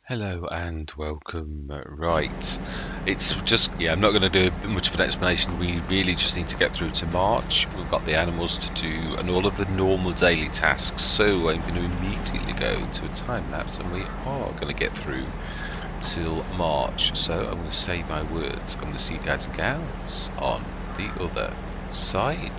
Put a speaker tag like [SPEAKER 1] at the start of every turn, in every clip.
[SPEAKER 1] Hello and welcome. Right, it's just, I'm not going to do much of an explanation. We really just need to get through to March. We've got the animals to do and all of the normal daily tasks. So I'm going to immediately go to a time lapse and we are going to get through till March. So I'm going to say my words. I'm going to see you guys and gals on the other side.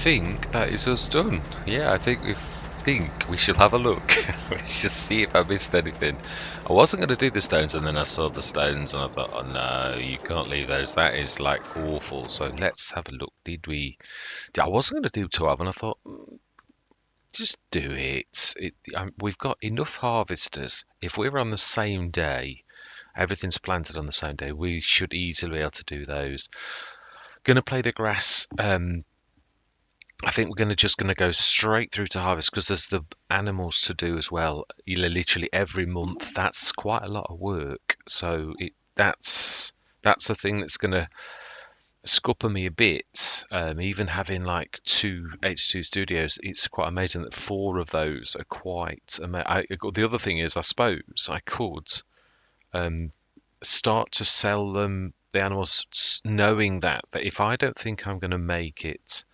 [SPEAKER 1] think that is us done. Yeah, I think we shall have a look. We shall see if I missed anything. I wasn't going to do the stones, and then I saw the stones, and I thought, oh no, you can't leave those. That is like awful. So let's have a look. Did we? I wasn't going to do 12, and I thought, just do it. We've got enough harvesters. If we're on the same day, everything's planted on the same day, we should easily be able to do those. Going to play the grass. I think we're going to go straight through to harvest because there's the animals to do as well. Literally every month. That's quite a lot of work. So that's the thing that's going to scupper me a bit. Even having like two H2 studios, it's quite amazing that four of those are quite amazing. The other thing is, I suppose I could um, start to sell them the animals, knowing that if I don't think I'm going to make it,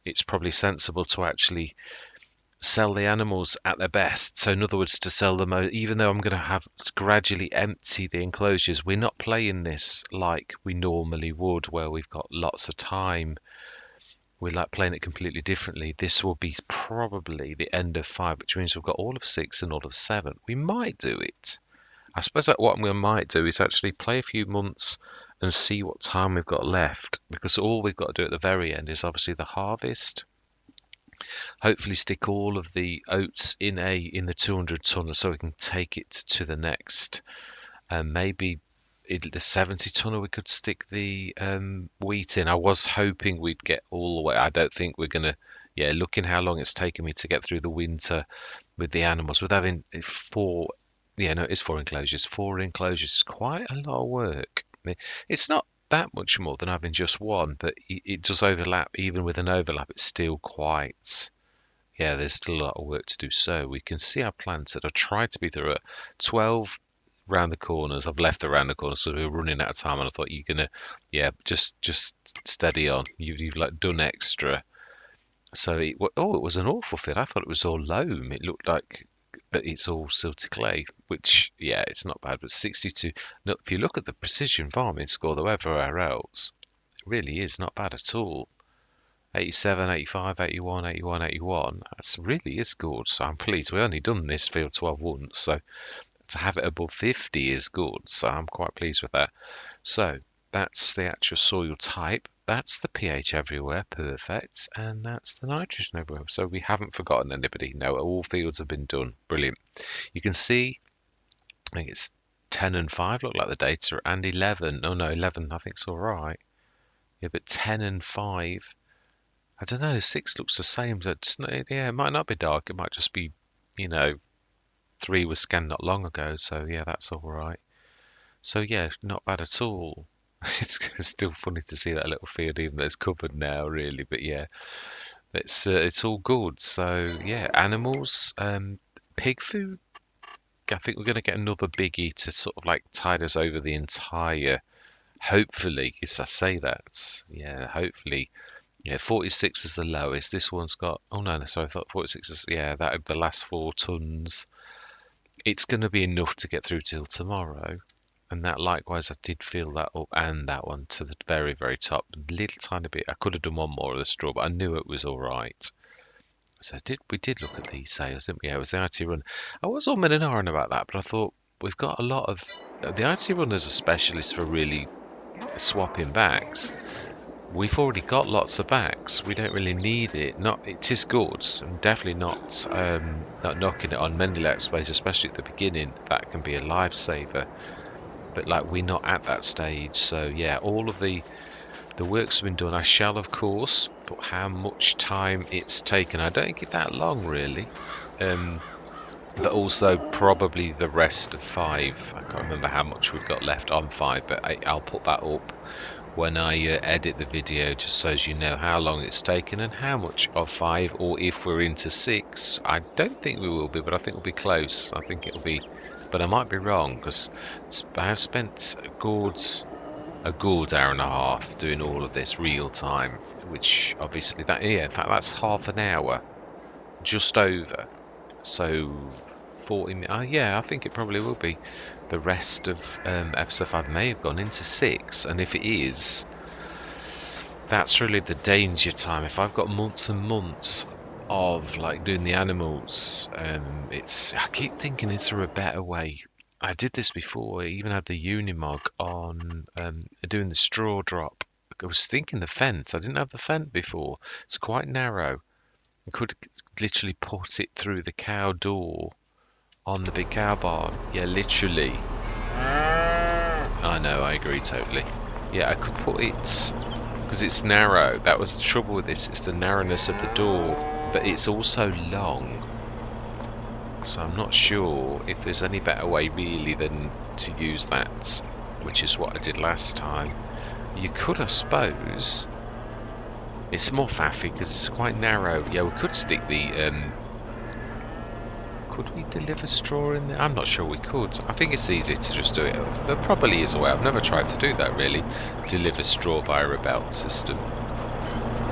[SPEAKER 1] it's probably sensible to actually sell the animals at their best. So in other words, to sell them, even though I'm going to have to gradually empty the enclosures, we're not playing this like we normally would, where we've got lots of time. We're like playing it completely differently. This will be probably the end of 5, which means we've got all of 6 and all of 7. We might do it. I suppose that what we might do is actually play a few months and see what time we've got left, because all we've got to do at the very end is obviously the harvest. Hopefully stick all of the oats in the 200 tonner so we can take it to the next. Maybe the 70 tonner we could stick the wheat in. I was hoping we'd get all the way. I don't think we're gonna. Yeah, looking how long it's taken me to get through the winter with the animals, with having 4. Yeah, no, it's 4 enclosures. 4 enclosures is quite a lot of work. It's not that much more than having just one, but it does overlap. Even with an overlap, it's still quite. Yeah, there's still a lot of work to do. So we can see our plants that I've tried to be through it. 12 round the corners. I've left around the corners, so we were running out of time, and I thought you're gonna, yeah, just steady on. You've like done extra. So it was an awful fit. I thought it was all loam. It looked like, but it's all silty clay, which yeah, it's not bad. But 62. No, if you look at the precision farming score, though, everywhere else, it really is not bad at all. 87, 85, 81, 81, 81. That's really is good. So I'm pleased. We only done this field 12 once, so to have it above 50 is good. So I'm quite pleased with that. So that's the actual soil type. That's the pH everywhere, perfect. And that's the nitrogen everywhere. So we haven't forgotten anybody. No, all fields have been done. Brilliant. You can see, I think it's 10 and 5 look like the data, and 11. Oh no, 11 I think's all right. Yeah, but 10 and 5. I don't know. 6 looks the same. So yeah, it might not be dark. It might just be, 3 was scanned not long ago. So yeah, that's all right. So yeah, not bad at all. It's still funny to see that little field, even though it's covered now, really. But yeah, it's all good. So yeah, animals, pig food. I think we're going to get another biggie to sort of like tide us over the entire. Hopefully, as I say that, yeah, hopefully. Yeah, 46 is the lowest. This one's got. Oh no, sorry. I thought 46 is. Yeah, that the last 4 tons. It's going to be enough to get through till tomorrow. And that likewise, I did fill that up and that one to the very, very top. A little tiny bit. I could have done one more of the straw, but I knew it was all right. So we did look at these sales, didn't we? Yeah, it was the IT run. I was all and ahhing about that, but I thought we've got a lot of. The IT runners are specialists for really swapping bags. We've already got lots of backs. We don't really need it. It is good. I'm definitely not knocking it on many let's plays, especially at the beginning. That can be a lifesaver. But like we're not at that stage. So yeah, all of the work's been done. I shall of course put how much time it's taken. I don't think it's that long really. But also probably the rest of 5. I can't remember how much we've got left on 5, but I'll put that up when I edit the video, just so as you know how long it's taken and how much of 5, or if we're into 6. I don't think we will be, but I think we'll be close. I think it'll be, but I might be wrong, because I have spent a good hour and a half doing all of this real time, which obviously in fact that's half an hour, just over. So 40 minutes. Yeah, I think it probably will be. The rest of episode 5 may have gone into 6, and if it is, that's really the danger time. If I've got months and months of like doing the animals, I keep thinking, is there a better way? I did this before. I even had the Unimog on doing the straw drop. I was thinking the fence. I didn't have the fence before. It's quite narrow. I could literally put it through the cow door on the big cow barn. Yeah, literally. I know, I agree totally. Yeah, I could put it because it's narrow. That was the trouble with this. It's the narrowness of the door, but it's also long. So I'm not sure if there's any better way really than to use that, which is what I did last time. You could, I suppose. It's more faffy because it's quite narrow. Yeah, we could stick the could we deliver straw in there? I'm not sure we could. I think it's easy to just do it. There probably is a way. I've never tried to do that really. Deliver straw via a belt system.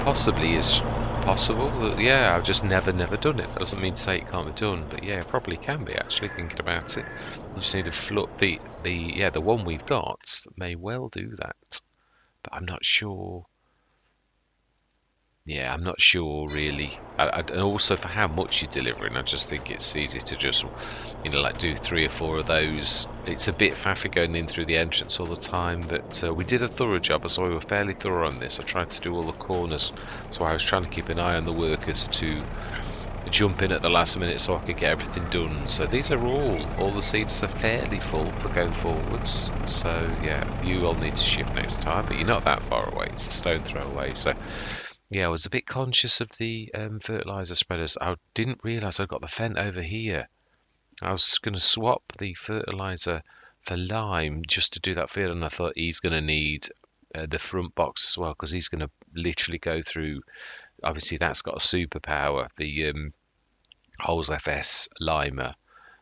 [SPEAKER 1] Possibly is possible. Yeah, I've just never done it. That doesn't mean to say it can't be done, but yeah, it probably can be actually thinking about it. You just need to flood the one we've got may well do that. But I'm not sure. Yeah, I'm not sure really. And also for how much you're delivering, I just think it's easy to just, like do 3 or 4 of those. It's a bit faffy going in through the entrance all the time, but we did a thorough job, so we were fairly thorough on this. I tried to do all the corners, so I was trying to keep an eye on the workers to jump in at the last minute so I could get everything done. So these are all the seats are fairly full for going forwards. So yeah, you will need to shift next time, but you're not that far away. It's a stone throw away. So yeah, I was a bit conscious of the fertilizer spreaders. I didn't realise I got the Fent over here. I was going to swap the fertilizer for lime just to do that field, and I thought he's going to need the front box as well because he's going to literally go through. Obviously, that's got a superpower, the Holes FS limer,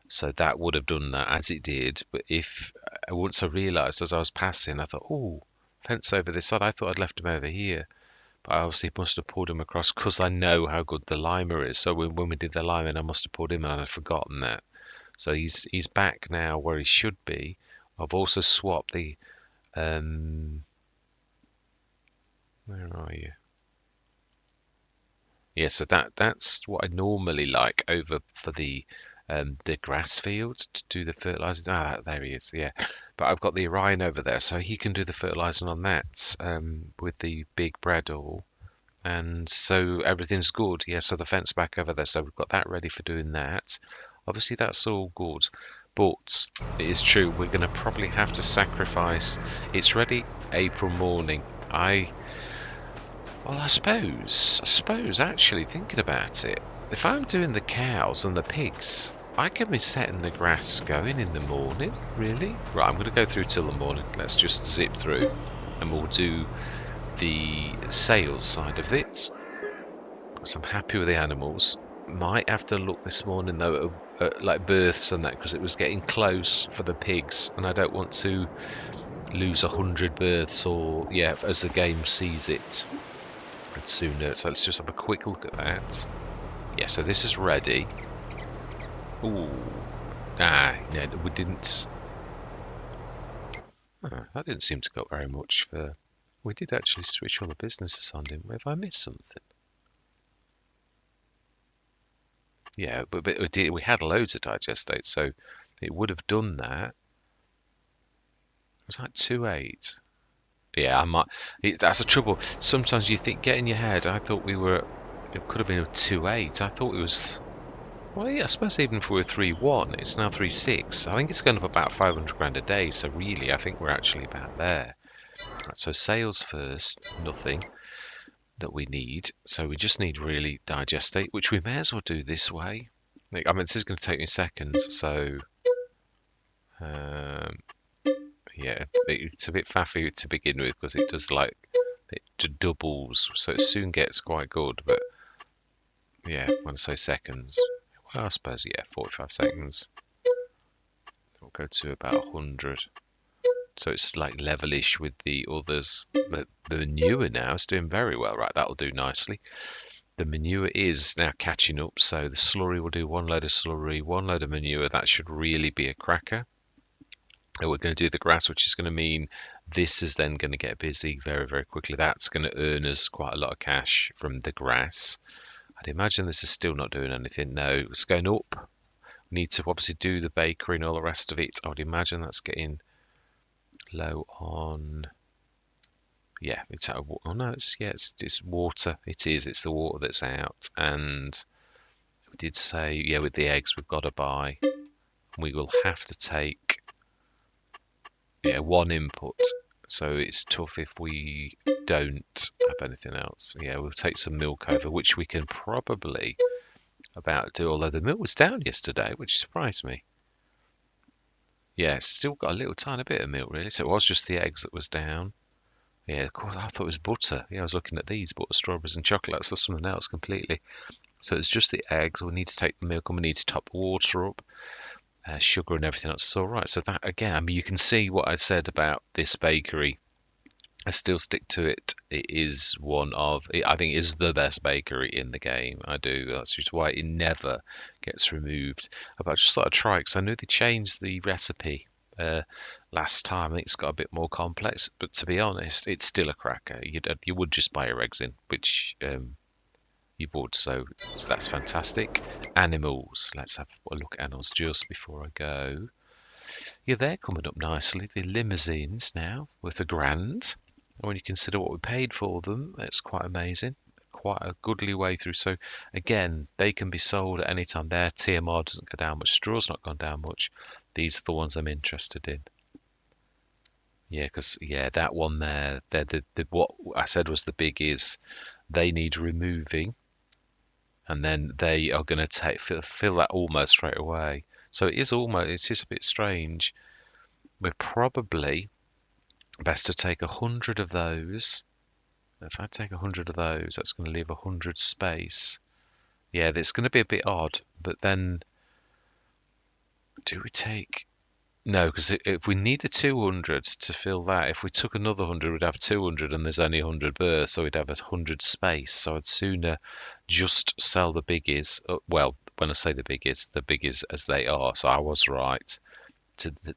[SPEAKER 1] so that would have done that as it did. But if once I realised as I was passing, I thought, oh, fence over this side. I thought I'd left him over here. But I obviously must have pulled him across because I know how good the limer is. So when we did the liming, I must have pulled him and I'd forgotten that. So he's back now where he should be. I've also swapped the where are you? Yeah, so that's what I normally like over for the grass fields to do the fertilizing. There he is. Yeah, but I've got the Orion over there, so he can do the fertilizing on that with the big Bradall. And so everything's good. Yeah, so the fence back over there, so we've got that ready for doing that. Obviously that's all good, but it is true we're going to probably have to sacrifice. It's ready April morning. I suppose actually thinking about it, if I'm doing the cows and the pigs, I can be setting the grass going in the morning, really. Right, I'm going to go through till the morning. Let's just zip through and we'll do the sales side of it. Because I'm happy with the animals. Might have to look this morning though at like births and that because it was getting close for the pigs, and I don't want to lose 100 births or as the game sees it sooner. So let's just have a quick look at that. Yeah, so this is ready. Ooh, no, we didn't. That didn't seem to go very much for. We did actually switch all the businesses on, didn't we? Have I missed something? Yeah, but we had loads of digestate, so it would have done that. It was like 2.8. Yeah, I might. That's the trouble. Sometimes you think, get in your head. I thought we were. It could have been a 2.8. I thought it was. Well, yeah, I suppose even if we were 3.1, it's now 3.6. I think it's going up about 500 grand a day. So really, I think we're actually about there. Right, so sales first, nothing that we need. So we just need really digestate, which we may as well do this way. I mean, this is going to take me seconds, so um, yeah, it's a bit faffy to begin with because it does like it doubles, so it soon gets quite good. But yeah, when I say seconds, well, I suppose 45 seconds. We'll go to about 100. So it's like levelish with the others. But the manure now is doing very well. Right, that'll do nicely. The manure is now catching up, so the slurry will do one load of slurry, one load of manure. That should really be a cracker. And we're going to do the grass, which is going to mean this is then going to get busy very, very quickly. That's going to earn us quite a lot of cash from the grass. I'd imagine this is still not doing anything. No, it's going up. We need to obviously do the bakery and all the rest of it. I would imagine that's getting low on. Yeah, it's out of water. Oh no, it's water. It is. It's the water that's out. And we did say, yeah, with the eggs we've got to buy. We will have to take one input. So it's tough if we don't have anything else. Yeah, we'll take some milk over, which we can probably about do. Although the milk was down yesterday, which surprised me. Yeah, it's still got a little tiny bit of milk really. So it was just the eggs that was down. Yeah, of course, I thought it was butter. Yeah, I was looking at these butter, strawberries and chocolate. So something else completely. So it's just the eggs. We need to take the milk and we need to top the water up. Sugar and everything else is all right. So that again, I mean, you can see what I said about this bakery. I still stick to it. It is one of, I think, it is the best bakery in the game. I do. That's just why it never gets removed. But I just thought I'd try because I knew they changed the recipe last time. I think it's got a bit more complex. But to be honest, it's still a cracker. You would just buy your eggs in, which you would. So that's fantastic. Animals. Let's have a look at animals just before I go. Yeah, they're coming up nicely. The limousines now worth £1,000. And when you consider what we paid for them, it's quite amazing. Quite a goodly way through. So again, they can be sold at any time. Their TMR doesn't go down much. Straw's not gone down much. These are the ones I'm interested in. Yeah, because that one there, what I said was the big is they need removing, and then they are going to fill that almost straight away. So it is a bit strange. We're probably best to take 100 of those. If I take 100 of those, that's going to leave 100 space. Yeah, it's going to be a bit odd. But then, do we take? No, because if we need the 200 to fill that, if we took another 100, we'd have 200, and there's only 100 births, so we'd have 100 space. So I'd sooner just sell the biggies. Well, when I say the biggies as they are. So I was right.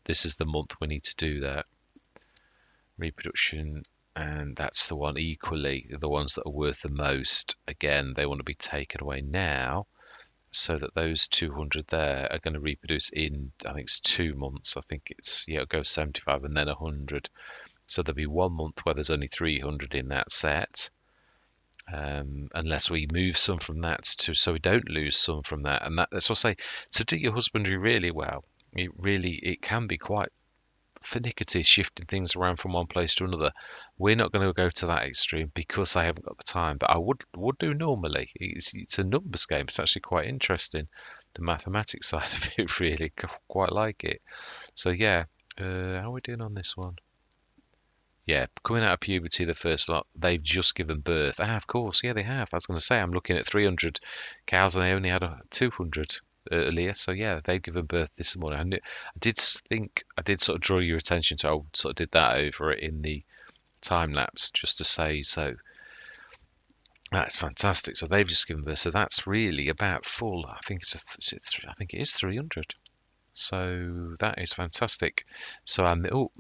[SPEAKER 1] This is the month we need to do that. Reproduction, and that's the one equally, the ones that are worth the most. Again, they want to be taken away now so that those 200 there are going to reproduce in, I think it's 2 months. I think it'll go 75 and then 100. So there'll be 1 month where there's only 300 in that set. Unless we move some from that so we don't lose some from that. And that's what I say, to do your husbandry really well, it can be quite finicky shifting things around from one place to another. We're not going to go to that extreme because I haven't got the time, but I would do normally. It's a numbers game. It's actually quite interesting. The mathematics side of it, really quite like it. So yeah, how are we doing on this one? Yeah, coming out of puberty, the first lot, they've just given birth. Of course, yeah, they have. I was going to say, I'm looking at 300 cows and they only had 200 earlier. So yeah, they've given birth this morning. I did sort of draw your attention to, I sort of did that over it in the time lapse just to say, so that's fantastic. So they've just given birth. So that's really about full. I think I think it is 300. So that is fantastic. So milk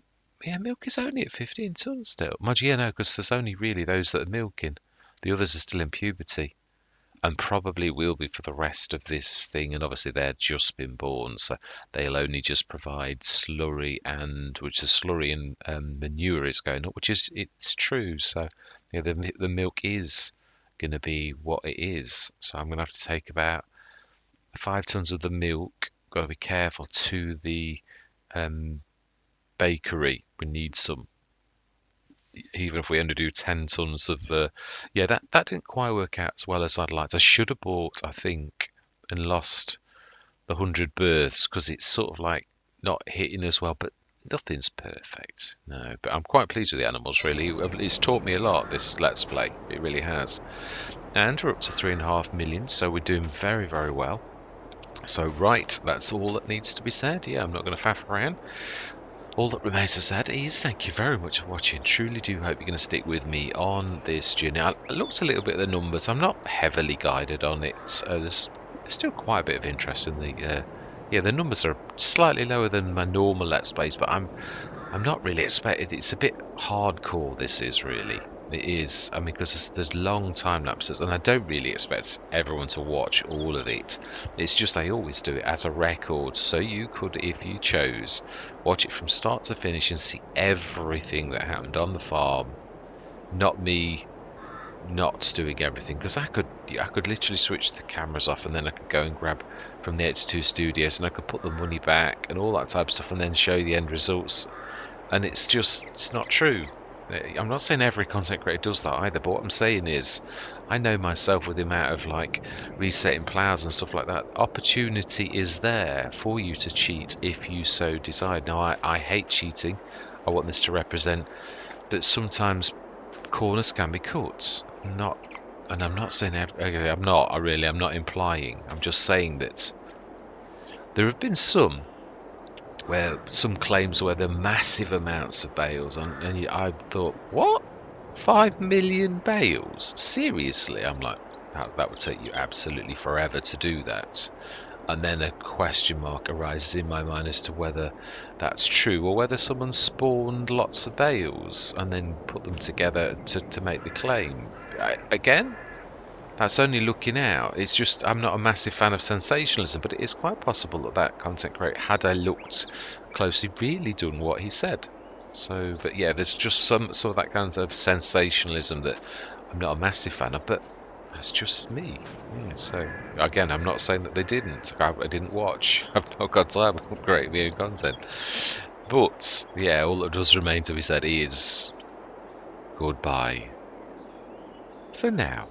[SPEAKER 1] is only at 15 tons still. Mind you, yeah, no, because there's only really those that are milking. The others are still in puberty, and probably will be for the rest of this thing. And obviously, they're just been born, so they'll only just provide slurry, and which the slurry and manure is going up, it's true. So the milk is going to be what it is. So I'm going to have to take about 5 tons of the milk. Got to be careful to the bakery. We need some, even if we only do 10 tons of that didn't quite work out as well as I'd liked. I should have bought, I think, and lost the 100 births because it's sort of like not hitting as well, but nothing's perfect. No, but I'm quite pleased with the animals, really. It's taught me a lot, this Let's Play. It really has. And we're up to 3.5 million, so we're doing very, very well. So right, that's all that needs to be said. Yeah, I'm not going to faff around. All that remains to say is thank you very much for watching. Truly do hope you're going to stick with me on this journey. I looked a little bit at the numbers. I'm not heavily guided on it. There's still quite a bit of interest in the yeah, the numbers are slightly lower than my normal Let's Plays, but I'm not really expected. It's a bit hardcore. This is really. It is. I mean, because there's long time lapses, and I don't really expect everyone to watch all of it. It's just I always do it as a record, so you could, if you chose, watch it from start to finish and see everything that happened on the farm. Not me not doing everything, because I could literally switch the cameras off and then I could go and grab from the X2 studios and I could put the money back and all that type of stuff and then show the end results, and it's not true. I'm not saying every content creator does that either, but what I'm saying is I know myself with the amount of like resetting plows and stuff like that, opportunity is there for you to cheat if you so decide. Now I hate cheating. I want this to represent that sometimes corners can be cut. Not, and I'm not saying okay, I'm not implying. I'm just saying that there have been some claims where there are massive amounts of bales, and I thought, what? 5 million bales? Seriously? I'm like, that would take you absolutely forever to do that. And then a question mark arises in my mind as to whether that's true or whether someone spawned lots of bales and then put them together to make the claim. Again, that's only looking out. It's just I'm not a massive fan of sensationalism, but it is quite possible that that content creator, had I looked closely, really done what he said. So, but yeah, there's just some of that kind of sensationalism that I'm not a massive fan of, but that's just me. Yeah, so again, I'm not saying that they didn't. I didn't watch. I've not got time to create my own content. But yeah, all that does remain to be said is goodbye for now.